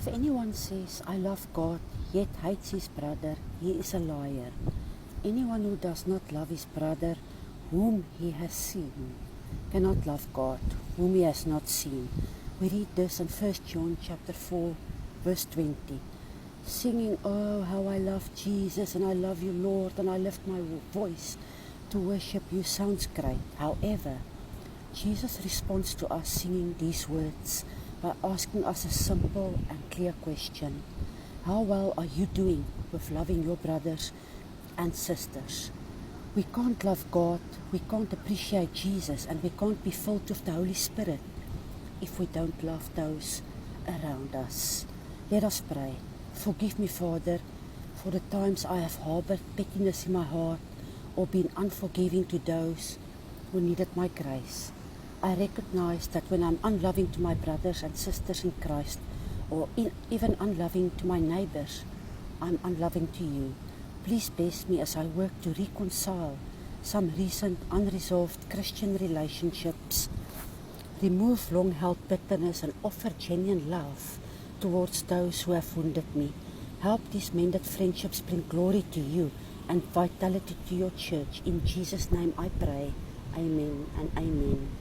If anyone says, I love God, yet hates his brother, he is a liar. Anyone who does not love his brother, whom he has seen, cannot love God, whom he has not seen. We read this in 1 John chapter 4, verse 20. Singing, oh, how I love Jesus, and I love you, Lord, and I lift my voice to worship you sounds great. However, Jesus responds to us singing these words by asking us a simple and clear question. How well are you doing with loving your brothers and sisters? We can't love God, we can't appreciate Jesus, and we can't be filled with the Holy Spirit if we don't love those around us. Let us pray. Forgive me, Father, for the times I have harbored pettiness in my heart or been unforgiving to those who needed my grace. I recognize that when I'm unloving to my brothers and sisters in Christ, or even unloving to my neighbors, I'm unloving to you. Please bless me as I work to reconcile some recent unresolved Christian relationships, remove long-held bitterness, and offer genuine love towards those who have wounded me. Help these mended friendships bring glory to you and vitality to your church. In Jesus' name I pray. Amen and amen.